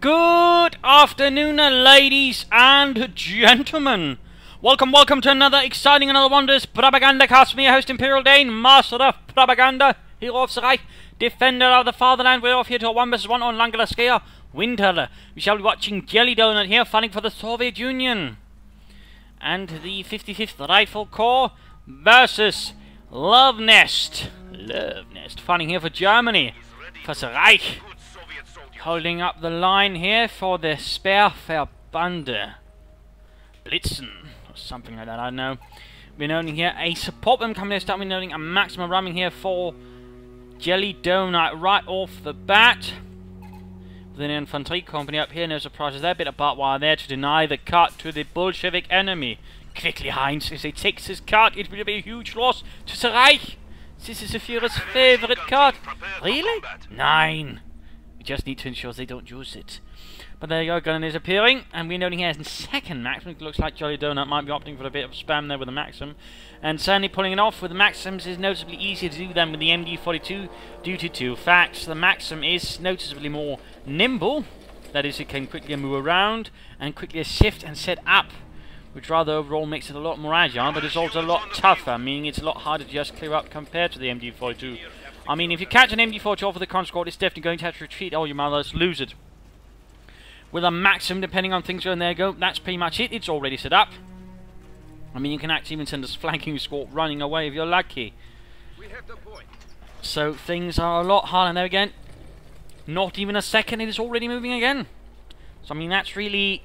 Good afternoon, ladies and gentlemen. Welcome to another exciting, another wondrous Propagandacast. Me, your host, Imperial Dane, master of propaganda, hero of the Reich, defender of the fatherland. We're off here to a 1 vs 1 on Langelaskea Winter. We shall be watching Jellydonut here, fighting for the Soviet Union. And the 55th Rifle Corps versus Luvnest. Fighting here for Germany, for the Reich. Holding up the line here for the Sperrverbande. Blitzen, or something like that, I don't know. We're noting here a support them coming here, we're noting a maximum ramming here for Jellydonut right off the bat. With an infantry company up here, no surprises there, bit of barbed wire there to deny the cut to the Bolshevik enemy. Quickly, Heinz, if they take this cut, it will be a huge loss to the Reich. This is the Führer's favorite cut. Really? Nine. Just need to ensure they don't use it. But there you go, gun is appearing, and we're noting here in second Maxim. It looks like Jellydonut might be opting for a bit of spam there with the Maxim, and certainly pulling it off with the Maxims is noticeably easier to do than with the MG42 due to two facts. The Maxim is noticeably more nimble, that is, it can quickly move around and quickly shift and set up, which rather overall makes it a lot more agile, but it's also a lot tougher, meaning it's a lot harder to just clear up compared to the MG42. I mean, if you catch an MG42 off with a conscript, it's definitely going to have to retreat. Oh, you mothers, lose it. With a Maxim, depending on things going, there you go. That's pretty much it. It's already set up. I mean, you can actually even send a flanking squad running away if you're lucky. We have the point. So things are a lot harder. And there again, not even a second, it is already moving again. So I mean, that's really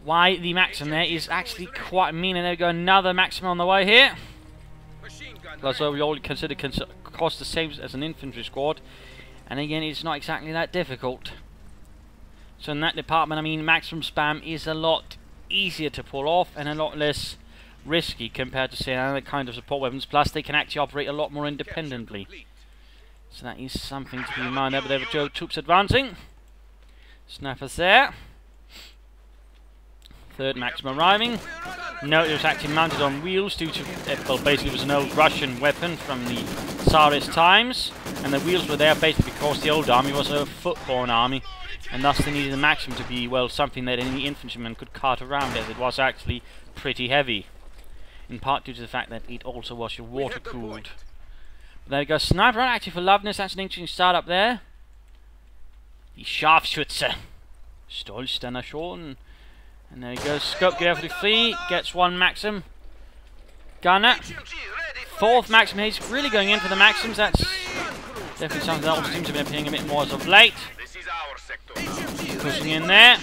why the Maxim there is actually quite mean. And there we go, another Maxim on the way here. Plus, we all consider cost the same as an infantry squad, and again, it's not exactly that difficult. So in that department, I mean, maximum spam is a lot easier to pull off and a lot less risky compared to, say, another kind of support weapons. Plus, they can actually operate a lot more independently. So that is something to keep in mind there. But there we go, troops advancing. Snappers there. Third Maxim arriving. No, it was actually mounted on wheels due to, well, basically it was an old Russian weapon from the Tsarist times, and the wheels were there basically because the old army was a foot-borne army, and thus they needed the Maxim to be, well, something that any infantryman could cart around, as it was actually pretty heavy, in part due to the fact that it also was water-cooled. But there you go, sniper run actually for Luvnest. That's an interesting start up there. The Scharfschütze. Stolstener schon. And there he goes, scope carefully free, gets one Maxim. Gunner. Fourth Maxim, he's really going in for the Maxims. That's definitely something that also seems to be appearing a bit more as of late. Pushing in there.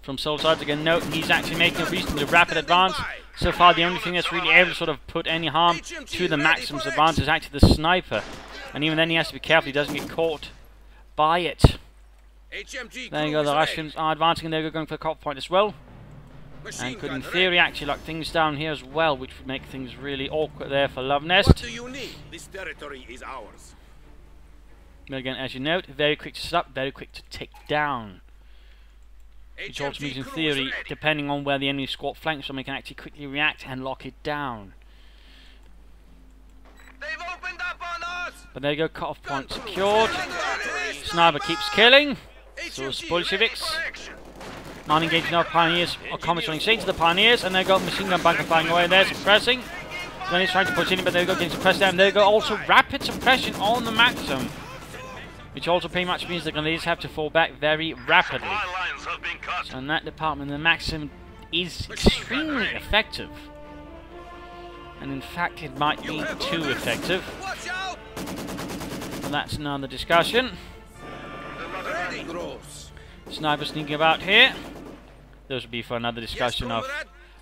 From Soul sides again, note he's actually making a reasonably rapid advance. So far the only thing that's really able to sort of put any harm to the Maxim's advance is actually the sniper. And even then he has to be careful he doesn't get caught by it. There you go, the Russians are advancing and they're going for a cop point as well. And could in theory actually lock things down here as well, which would make things really awkward there for Luvnest. What do you need? This territory is ours. But again, as you note, very quick to set up, very quick to take down. Which also means in theory, depending on where the enemy squad flanks from, they can actually quickly react and lock it down. They've opened up on us. But there you go, cut-off point secured. Sniper keeps killing. So it's Bolsheviks. Non-engaged now, Pioneers are coming straight to the Pioneers, and they go machine gun bunker flying away there, suppressing. Then he's trying to push in, but there you go, getting suppressed there, and there you go, also rapid suppression on the Maxim. Which also pretty much means they're going to just have to fall back very rapidly. So in that department, the Maxim is extremely effective. And in fact, it might be too effective. But that's another discussion. Sniper sneaking about here. Those would be for another discussion of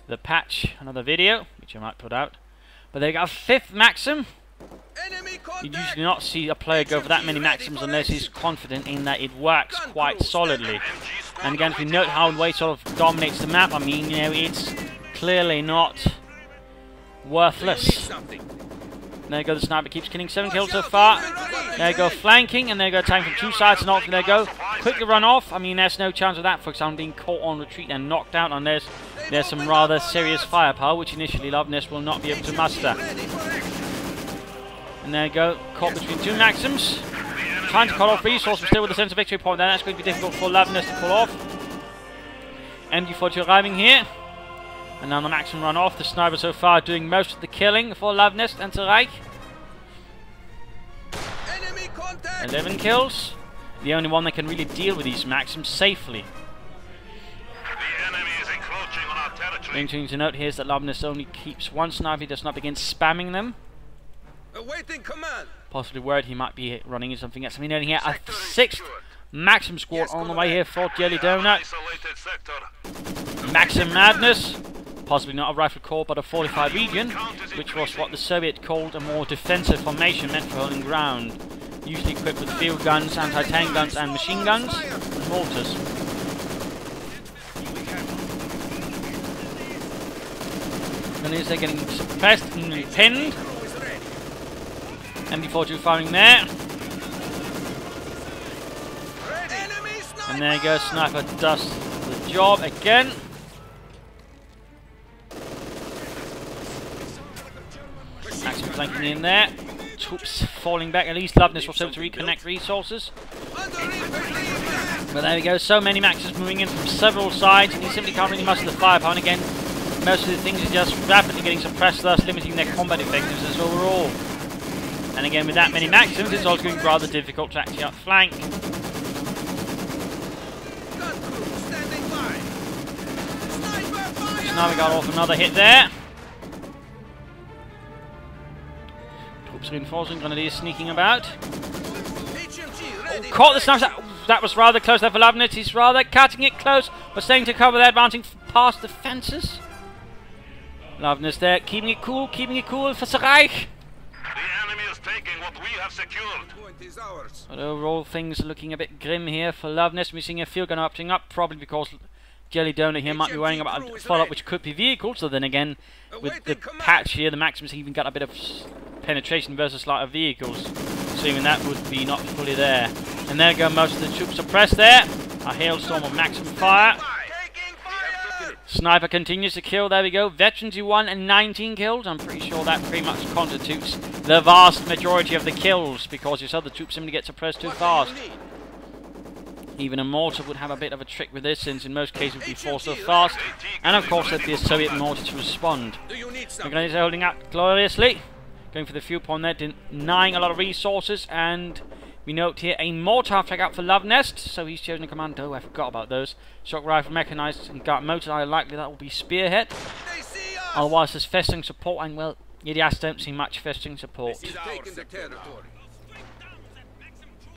the patch, another video, which I might put out. But they got a fifth Maxim. You usually do not see a player go for that many Maxims unless he's confident in that it works quite solidly. And again, if you note how Way sort of dominates the map, I mean, you know, it's clearly not worthless. There you go, the sniper keeps killing 7 kills so far. There you go, flanking, and there you go, attacking from two sides, and off, there you go. Quickly run off. I mean, there's no chance of that, for example, being caught on retreat and knocked out unless there's some rather serious firepower, which initially Luvnest will not be able to muster. And there you go, caught between two Maxims. trying to cut off resource, but still with the sense of victory point. Then that's going to be difficult for Luvnest to pull off. MG42 arriving here. And now the Maxim run off. The sniper so far doing most of the killing for Luvnest and Reich. 11 kills. The only one that can really deal with these Maxims safely. The enemy is encroaching on our territory. Main thing to note here is that Luvnest only keeps one sniper. He does not begin spamming them. Awaiting command. Possibly worried he might be running into something else. I mean, here a 6th Maxim squad on the way here for Jellydonut. Maxim Madness. Possibly not a rifle corps, but a fortified region, which was what the Soviet called a more defensive formation meant for holding ground. Usually equipped with field guns, anti-tank guns, and machine guns, and mortars. And as they're getting suppressed and pinned. MB42 firing there. And there goes Sniper does the job again. Maxim flanking in there. Troops falling back. At least Luvnest was able to reconnect resources. But there we go. So many Maxims moving in from several sides, and he simply can't really muster the firepower. And again, most of the things are just rapidly getting suppressed, thus limiting their combat effectiveness overall. And again, with that many Maxims, it's also going to be rather difficult to actually outflank. Now we got off another hit there. Troops reinforcing, Grenadiers sneaking about. Oh, caught the sniper. That was rather close there for Luvnest. He's rather cutting it close, but staying to cover there, advancing past the fences. Luvnest there, keeping it cool for Reich. The enemy is taking what we have secured. But overall, things are looking a bit grim here for Luvnest. We're seeing a field gun opting up, probably because Jellydonut here might be worrying about a follow-up, which could be vehicles. So then again, with the patch here, the Maxims even got a bit of penetration versus lighter vehicles. So even that would be not fully there. And there go most of the troops suppressed there. A hailstorm of Maxim fire. Sniper continues to kill. There we go. Veterans who won and 19 kills. I'm pretty sure that pretty much constitutes the vast majority of the kills, because you saw the troops simply get suppressed too fast. Even a mortar would have a bit of a trick with this, since in most cases it would be forced so fast. And of course there'd be a Soviet mortar to respond. The Grenadiers are holding out gloriously. Going for the fuel point there, denying a lot of resources. And we note here a mortar attack out for Luvnest. So he's chosen a commando. Oh, I forgot about those. Shock rifle, mechanized, and got motor. Likely that will be Spearhead. Otherwise there's festering support, and well, you just don't see much festering support.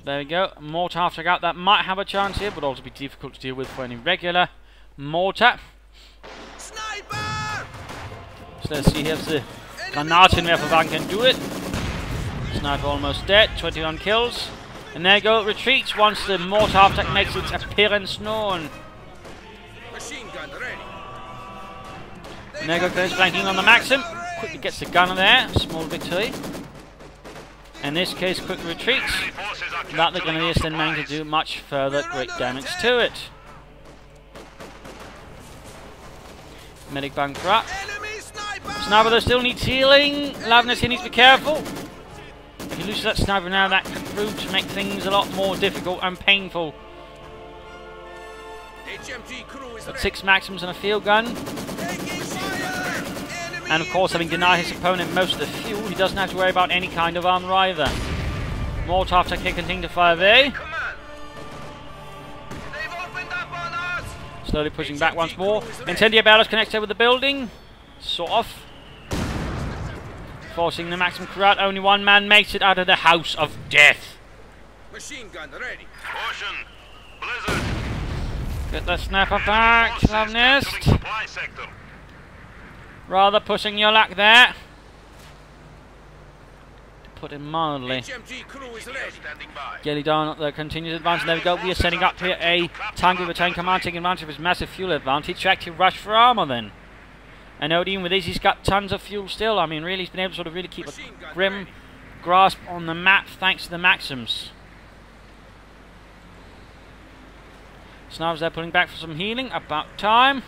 There we go. Mortar after out that might have a chance here, but also be difficult to deal with for any regular mortar. Sniper! So let's see if the Granatenwerferwagen can do it. Sniper almost dead. 21 kills. And there you go. Retreats once the mortar attack makes its appearance known. Machine gun ready. And there you go. Goes flanking on the Maxim. Quickly gets the gunner there. Small victory. In this case, quick retreats. That the Grenadiers then managed to do much further great damage to it. Medic bunker up. Sniper though still needs healing. Luvnest here needs to be careful. If he loses that sniper now, that could prove to make things a lot more difficult and painful. Got 6 Maxims and a field gun. And of course, having denied his opponent most of the fuel, he doesn't have to worry about any kind of armor either. Mortar attack here continuing to fire there. Slowly pushing back once more. Incendiary barrels connected with the building. Sort of. Forcing the Maxim crew out. Only one man makes it out of the house of death. Machine gun ready. Caution. Blizzard. Get the sniper back, Luvnest. Rather pushing your luck there. To put it mildly. Jellydonut there continues to advance. There we go. We are setting up here a tank with a tank command, taking advantage of his massive fuel advantage to actually rush for armor then. And even with this, he's got tons of fuel still. I mean, really, he's been able to sort of really keep a grim grasp on the map thanks to the Maxims. Snipers there pulling back for some healing. About time.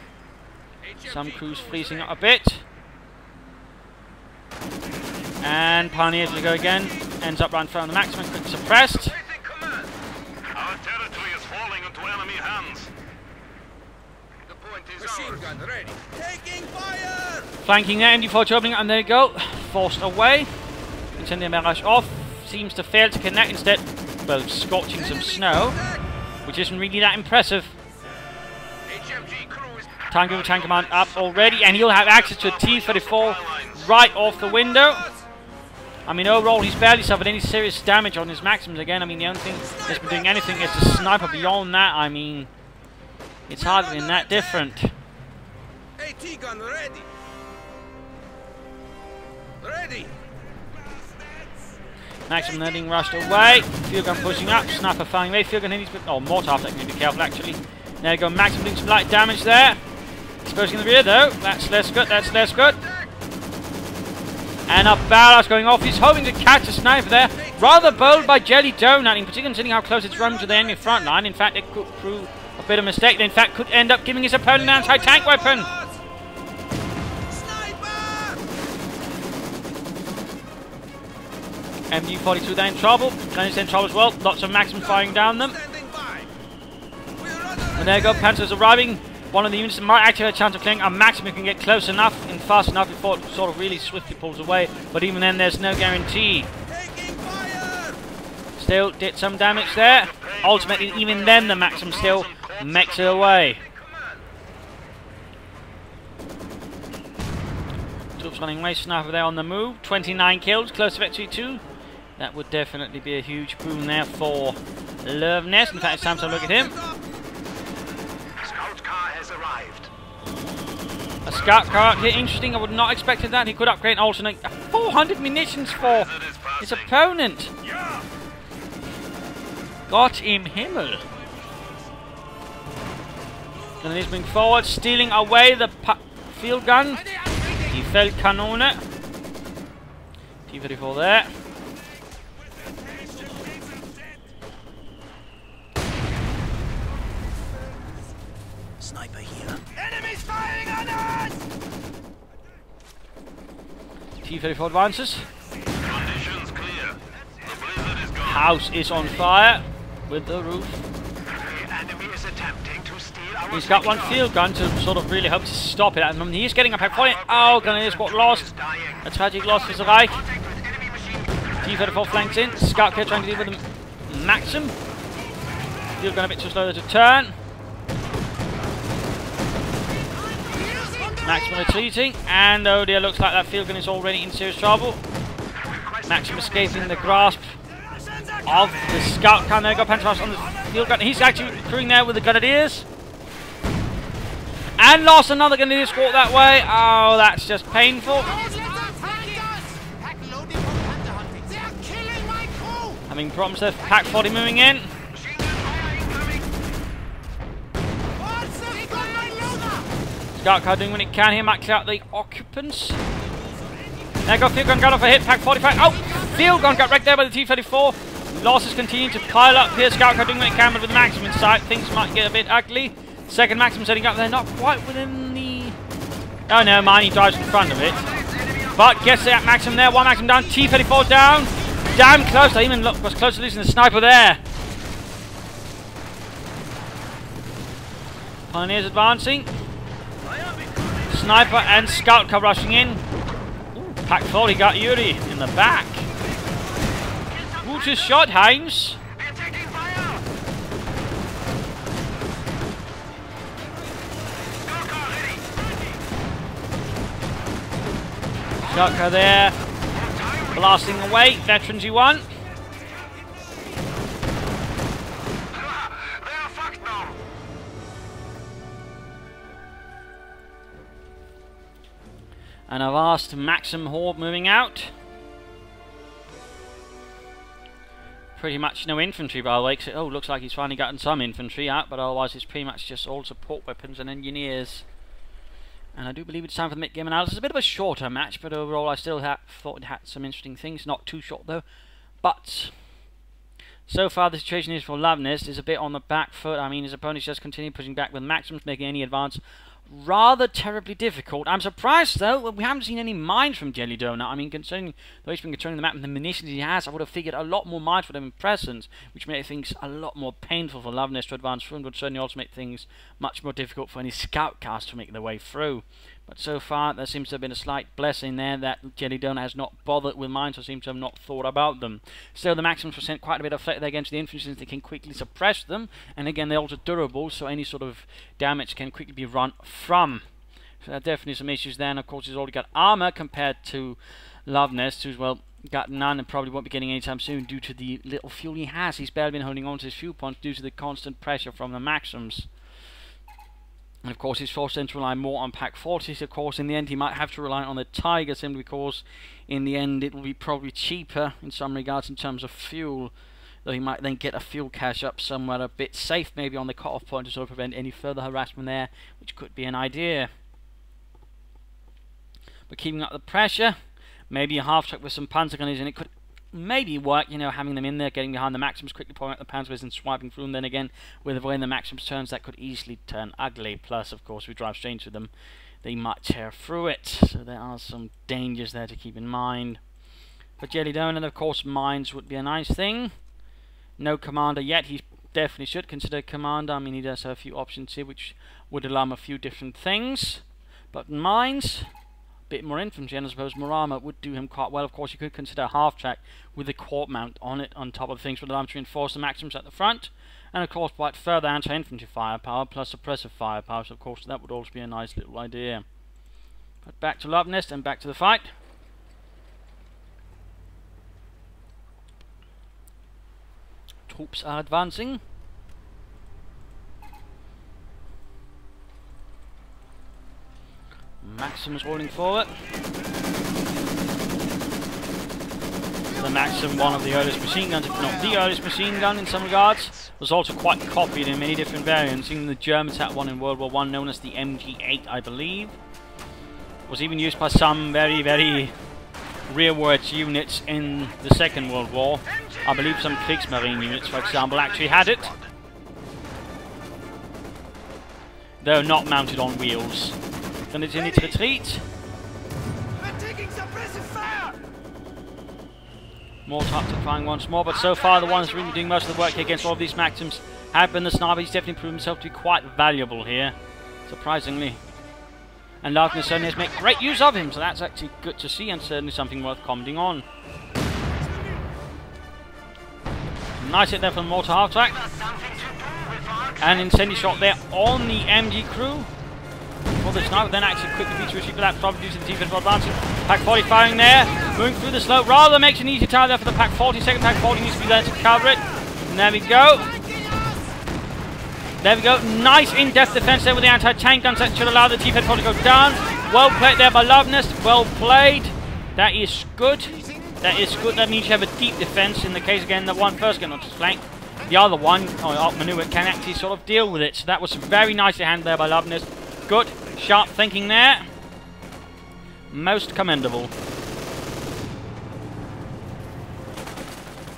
Some crews freezing up a bit. And Pioneers will go again. Ends up right in front of the Maxim, quickly suppressed. enemy hands. The point is machine gun ready. Taking fire! Flanking there, MD4 opening, and there you go. Forced away. Incendiary barrage off. Seems to fail to connect instead. Well, scorching some snow, which isn't really that impressive. HMG crew is Tank command up already, and he'll have access to a T-34 right off the window. I mean, overall, he's barely suffered any serious damage on his Maxims again. I mean, the only thing that's been doing anything is the sniper. Beyond that, I mean, it's hardly been that different. AT gun ready. Ready. Maxim then being rushed away. Field gun pushing up. Sniper firing away. Field gun hitting. Oh, mortar after that. Need to be careful, actually. There you go. Maxim doing some light damage there. Exposing the rear, though. That's less good. That's less good. And a barrage going off. He's hoping to catch a sniper there. Rather bold by Jellydonut, in particular considering how close it's run to the enemy front line. In fact, it could prove a bit of a mistake. In fact, could end up giving his opponent an anti-tank weapon. MD42 there in trouble. Grenadiers in trouble as well. Lots of Maxim firing down them. And there you go. Panzers arriving. One of the units that might actually have a chance of killing a Maxim who can get close enough and fast enough before it sort of really swiftly pulls away. But even then, there's no guarantee. Still did some damage there. Ultimately, even then, the Maxim still makes it away. Troops running away. Sniper there on the move. 29 kills. Close to victory 2. That would definitely be a huge boon there for Luvnest. In fact, it's time to look at him. Scout car has arrived. A scout car here, interesting. I would not have expected that. He could upgrade and alternate 400 munitions for his opponent. Gott im Himmel. And he's moving forward, stealing away the field gun. Die Feldkanone. T-34 there. Sniper here. Enemies firing on us! T-34 advances. Conditions clear. The blizzard is gone. House is on fire with the roof. The enemy is attempting to steal our He's got one field gun to sort of really hope to stop it at the moment. He's getting a pack point. Oh, Grenadiers got lost. A tragic loss for the Reich. T-34 flanks in. Scout here trying to deal with the Maxim. Field gun a bit too slow to turn. Maxim retreating, and oh dear, looks like that field gun is already in serious trouble. Maxim escaping the grasp of the scout gun. There you go, Panzerfaust on the field gun. He's actually crewing there with the Grenadiers. And lost another Grenadier squad that way. Oh, that's just painful. Having problems there, Pack 40 moving in. Scout car doing what it can here, maxing out the occupants. There you go, field gun got off a hit, Pack 45. Oh, field gun got wrecked there by the T-34. Losses continue to pile up here. Scout car doing what it can, but with the Maxim in sight, things might get a bit ugly. Second Maxim setting up there, not quite within the... Oh no, mine, he drives in front of it. But gets that Maxim there, one Maxim down, T-34 down. Damn close, I even was close to losing the sniper there. Pioneers advancing. Sniper and scout car rushing in. Ooh, Pack 40 got Yuri in the back. Gutes shot, Heinz. We're taking fire. Scout car ready. Scout car there. Blasting away. Veterans you won. They are fucked now. And I've asked Maxim Horde moving out. Pretty much no infantry by the way. Oh, looks like he's finally gotten some infantry out, but otherwise it's pretty much just all support weapons and engineers. And I do believe it's time for the mid-game analysis. A bit of a shorter match, but overall I still thought it had some interesting things. Not too short though. But so far the situation is for Luvnest is a bit on the back foot. I mean, his opponents just continue pushing back with Maxims, making any advance rather terribly difficult. I'm surprised, though, we haven't seen any mines from Jellydonut. I mean, considering the way he's been controlling the map and the munitions he has, I would have figured a lot more mines would have been present, which made things a lot more painful for Luvnest to advance through, and would certainly also make things much more difficult for any scout cast to make their way through. But so far, there seems to have been a slight blessing there that Jellydonut has not bothered with mines, or seems to have not thought about them. Still, the Maxims were sent quite a bit of flair there against the infantry, since they can quickly suppress them, and again, they're also durable, so any sort of damage can quickly be run from. So there are definitely some issues there, and of course he's already got armor compared to Luvnest, who's, well, got none and probably won't be getting anytime soon due to the little fuel he has. He's barely been holding on to his fuel points due to the constant pressure from the Maxims. And of course he's forced to rely more on Pack 40s. Of course, in the end he might have to rely on the Tiger, simply because in the end it will be probably cheaper in some regards in terms of fuel. Though he might then get a fuel cache up somewhere a bit safe, maybe on the cut-off point, to sort of prevent any further harassment there, which could be an idea. But keeping up the pressure, maybe a half-track with some panzer gunners, and it could maybe work, you know, having them in there, getting behind the Maxims, quickly pulling out the panzers and swiping through them. Then again, with the way the Maxims turns, that could easily turn ugly. Plus, of course, we drive straight into them, they might tear through it. So there are some dangers there to keep in mind. For Jellydonut, of course, mines would be a nice thing. No commander yet. He definitely should consider a commander. I mean, he does have a few options here, which would allow him a few different things. But mines, bit more infantry, and I suppose more armor would do him quite well. Of course, you could consider a half-track with a court mount on it, on top of things, would allow him to reinforce the Maxims at the front, and of course provide further anti-infantry firepower plus suppressive firepower. So of course that would also be a nice little idea. But back to Luvnest and back to the fight. Troops are advancing. Maxim's rolling forward. The Maxim, one of the earliest machine guns, if not the earliest machine gun in some regards, was also quite copied in many different variants. Even the Germans had one in World War I known as the MG8, I believe. Was even used by some very, very rearward units in the Second World War. I believe some Kriegsmarine units, for example, actually had it. Though not mounted on wheels. Continue to retreat. More targeted firing once more, but so far the ones really doing most of the work here against all of these Maxims have been the sniper. He's definitely proven himself to be quite valuable here, surprisingly. And Luvnest certainly has made great use of him, so that's actually good to see, and certainly something worth commenting on. Nice hit there from the mortar half-track. And incendiary shot there on the MG crew. For the sniper, then actually quickly beats retreat for that, probably due to the defense for advancing. Pack 40 firing there, moving through the slope, rather makes an easy target there for the Pack 40. Second Pack 40 needs to be there to cover it. And there we go. There we go. Nice in-depth defense there with the anti-tank guns. That should allow the T-Fed 40 to go down. Well played there by Luvnest. Well played. That is good. That is good. That means you have a deep defense. In the case, again, the one first getting on his flank. The other one, or outmaneuver, can actually sort of deal with it. So that was very nicely handled there by Luvnest. Good. Sharp thinking there. Most commendable.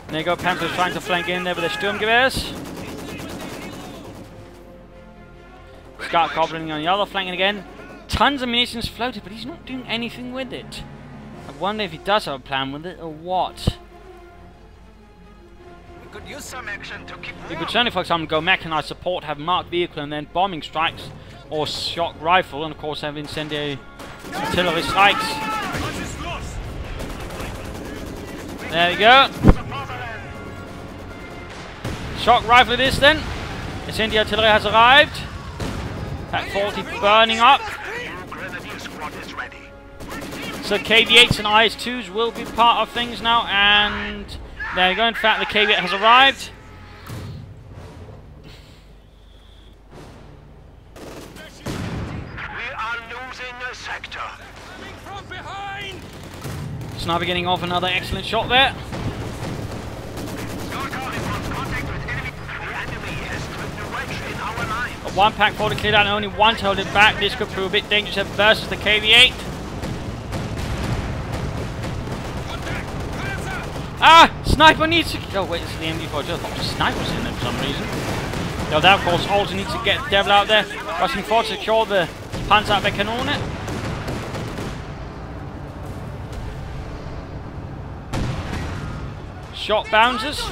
There you go. Panthers trying to flank in there with their Sturmgewehrs. Scout Goblin on the other flank, and again, tons of munitions floated, but he's not doing anything with it. I wonder if he does have a plan with it, or what. We could use some action to keep warm. He could certainly, for example, go mechanized support, have marked vehicle, and then bombing strikes, or shock rifle, and of course have incendiary artillery strikes. There we go. Shock rifle it is then. Incendiary artillery has arrived. Pack 40 burning up. So KV-8s and IS-2s will be part of things now, and there you go. In fact, the KV-8 has arrived. We are losing a sector. From behind. Sniper getting off another excellent shot there. But one Pack 40 cleared out and only one to hold it back. This could prove a bit dangerous versus the KV-8. Ah! Sniper needs to... Oh wait, this is the MG4. I thought the sniper was in there for some reason. Now that of course also needs to get the devil out there. Rushing forward to secure the Panzerwehrkanone. Shot bounces.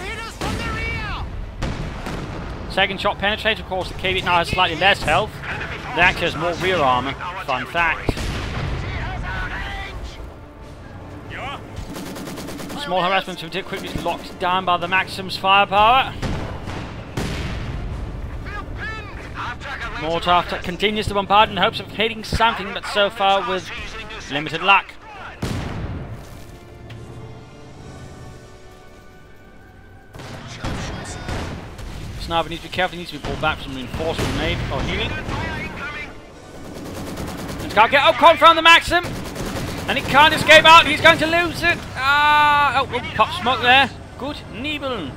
Second shot penetrates. Of course, the KV now has slightly less health. They actually has more rear armor. Fun fact. Small harassment to quickly locked down by the Maxim's firepower. Mortar continues to bombard in hopes of hitting something, but so far with limited luck. Sniper needs to be careful, he needs to be pulled back from reinforcement maybe, or healing. It's got to get up from the Maxim! And he can't escape out, he's going to lose it! Pop smoke there. Good Nebeln.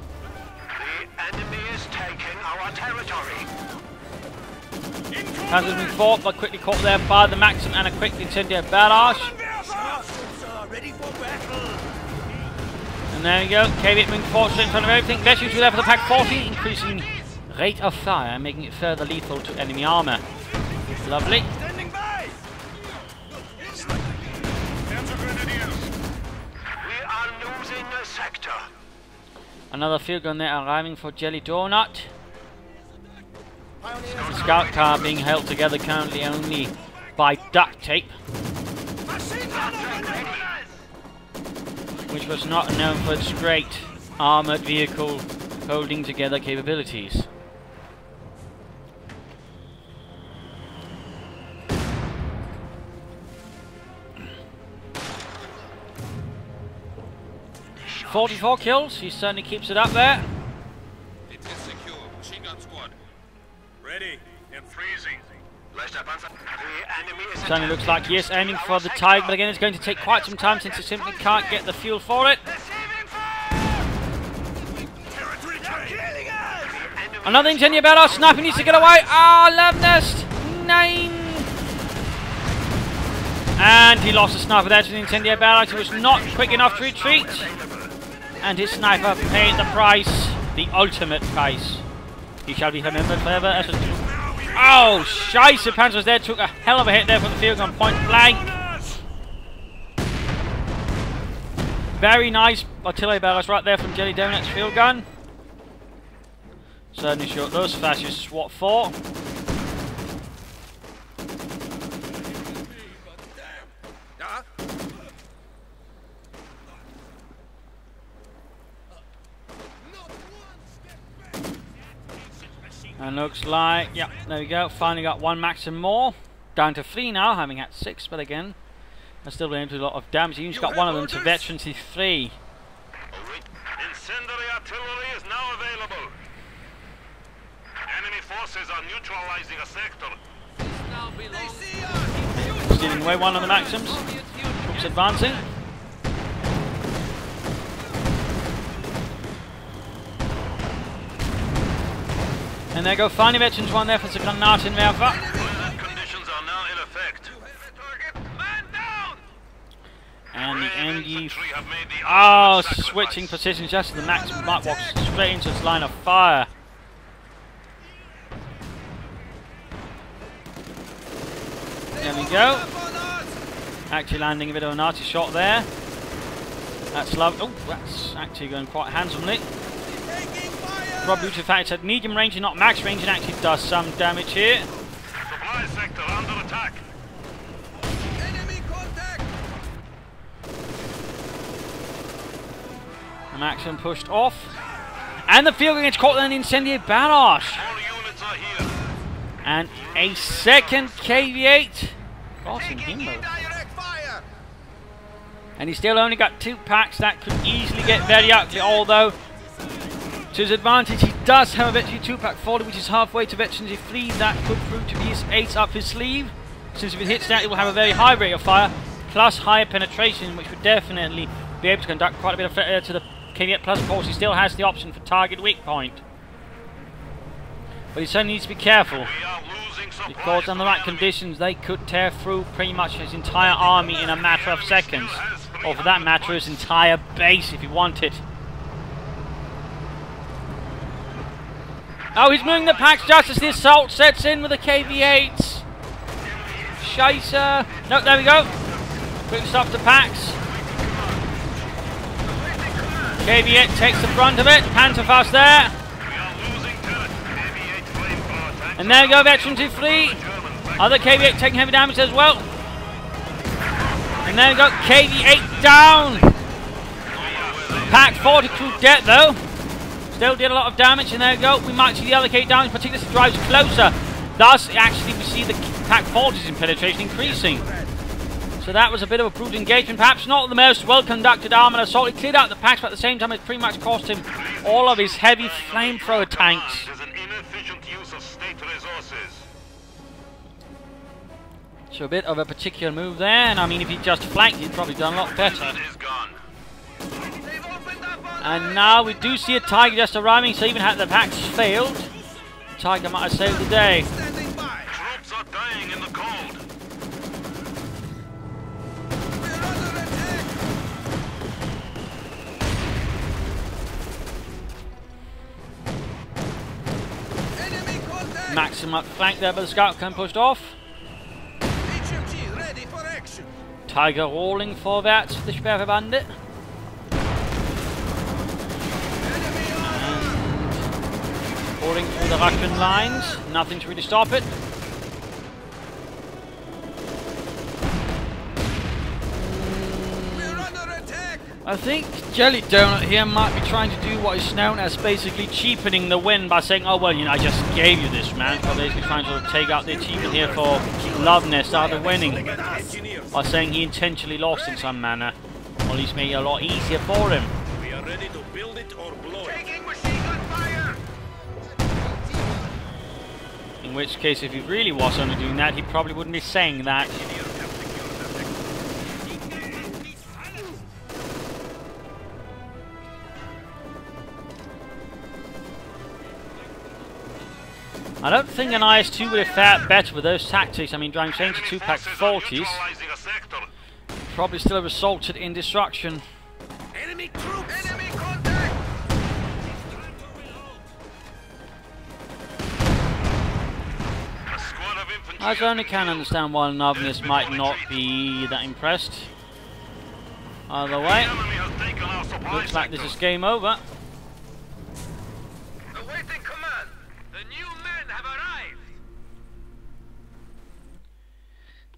The enemy is taking our territory. Panzer's been fought, but quickly caught there by the Maxim and a quick incendiary barrage. And there you go, KV being fought straight in front of everything. Veterans were there for the Pack 40, increasing rate of fire, making it further lethal to enemy armor. Lovely. Sector. Another field gun there arriving for Jellydonut. The scout car being held together currently only by duct tape, which was not known for its great armoured vehicle holding together capabilities. .44 kills, he certainly keeps it up there. It is secure. Machine gun squad. Ready and freezing. Certainly looks like he is aiming for the Tiger, but again it's going to take quite some time since he simply can't get the fuel for it. Another incendiary barrel, sniper needs to get away. Luvnest! 9! And he lost the sniper there to the incendiary barrel. He was not quick enough to retreat. And his sniper paid the price, the ultimate price. He shall be remembered forever as a... Oh, Scheisse! Panzer's there, took a hell of a hit there from the field gun point blank. Very nice artillery barrels right there from Jellydonut's field gun. Certainly showed those fascists what for. And looks like, yeah, there we go. Finally got one Maxim more. Down to 3 now, having had 6, but again, they're still doing a lot of damage. He's got one of them to veterans 3. Incendiary artillery is now available. Enemy forces are neutralizing a sector. Stealing away one of the Maxims. Troops advancing. And there go, finally veterans one there for the Granatenwerfer. Conditions are now in effect. And the MG... have made the switching positions just as the Maxim might walk straight into its line of fire. There we go. Actually landing a bit of a Nazi shot there. That's lovely. Oh, that's actually going quite handsomely. Probably due to the fact it's at medium range and not max range, and actually does some damage here. Supply sector under attack. Enemy contact. The Maxim pushed off. And the field gun gets caught in an incendiary barrage. All units are here. And a second KV-8. Crossing him though. Direct fire. And he's still only got 2 packs. That could easily get very ugly, although to his advantage he does have a veteran 2-pack 40, which is halfway to veteran 3. That could prove to be his ace up his sleeve, since if it hits that it will have a very high rate of fire plus higher penetration, which would definitely be able to conduct quite a bit of threat to the KV-8. Plus of course he still has the option for target weak point, but he certainly needs to be careful, because under the right conditions they could tear through pretty much his entire army in a matter of seconds, or for that matter his entire base if he wanted. Oh, he's moving the packs just as the assault sets in with the KV-8s. Scheiße. No, there we go. Quick stop the packs. KV-8 takes the front of it. Panzerfaust there. And there we go, Veteran 2-3. Other KV-8 taking heavy damage as well. And there we go, KV-8 down. Pack 40 crew dead though. Still did a lot of damage, and there we go. We might see the other KV damage, particularly as it drives closer. Thus, actually, we see the Pack 40s in penetration increasing. So that was a bit of a brutal engagement. Perhaps not the most well-conducted armoured assault. He cleared out the packs, but at the same time, it pretty much cost him all of his heavy flamethrower tanks. So a bit of a particular move there, and I mean, if he'd just flanked, he'd probably done a lot better. And now we do see a Tiger just arriving, so even had the packs failed, the Tiger might have saved the day. Troops are dying in the cold. Maxim up flank there, but the scout can pushed off. HMG ready for action. Tiger rolling vorwärts for the Sperrbande. Pouring through the Russian lines, nothing to really stop it. We're under attack. I think Jellydonut here might be trying to do what is known as basically cheapening the win by saying, oh well, you know, I just gave you this, man. So basically trying to take out the achievement here for Luvnest out of winning. By saying he intentionally lost in some manner. Or at least made it a lot easier for him. We are ready to build it or blow it. Taking machine gun fire. In which case, if he really was only doing that, he probably wouldn't be saying that. I don't think an IS-2 would have fared better with those tactics. I mean, driving straight into 2-pack 40s probably still have resulted in destruction. Enemy troops. Enemy contact. I only can understand why Luvnest might not be that impressed. Either way, looks like this is game over. Awaiting command. The new men have arrived.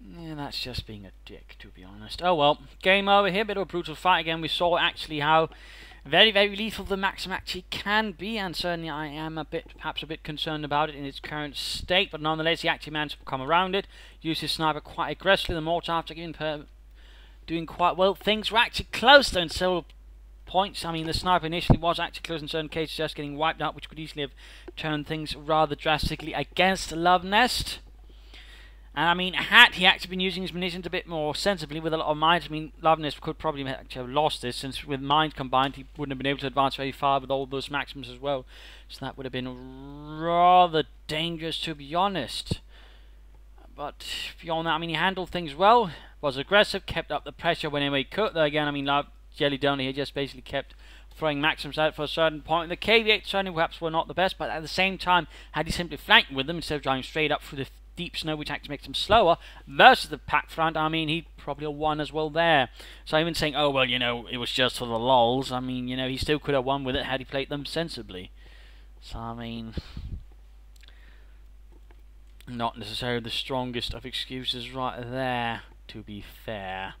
Yeah, that's just being a dick, to be honest. Oh well, game over here. Bit of a brutal fight again. We saw actually how very, very lethal the Maxim actually can be, and certainly I am perhaps a bit concerned about it in its current state, but nonetheless he actually managed to come around it, use his sniper quite aggressively, the mortar after doing quite well. Things were actually close though in several points. I mean, the sniper initially was actually close in certain cases, just getting wiped out, which could easily have turned things rather drastically against Luvnest. And I mean, had he actually been using his munitions a bit more sensibly with a lot of mines, I mean, Luvnest could probably actually have lost this, since with mines combined, he wouldn't have been able to advance very far with all those Maxims as well. So that would have been rather dangerous, to be honest. But beyond that, I mean, he handled things well, was aggressive, kept up the pressure whenever he could. Though again, I mean, Jellydonut here just basically kept throwing Maxims out for a certain point. The KV-8 certainly perhaps were not the best, but at the same time, had he simply flanked with them instead of driving straight up through the deep snow, which actually makes him slower, versus the pack front, I mean, he probably won as well there. So even saying, oh, well, you know, it was just for the lulz, I mean, you know, he still could have won with it had he played them sensibly. So, I mean, not necessarily the strongest of excuses right there, to be fair.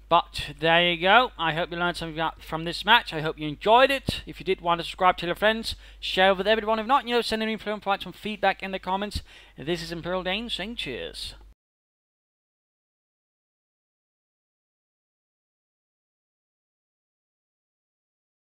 But there you go. I hope you learned something from this match. I hope you enjoyed it. If you did want to subscribe, tell your friends, share with everyone. If not, you know, send an info and provide some feedback in the comments. This is Imperial Dane saying cheers.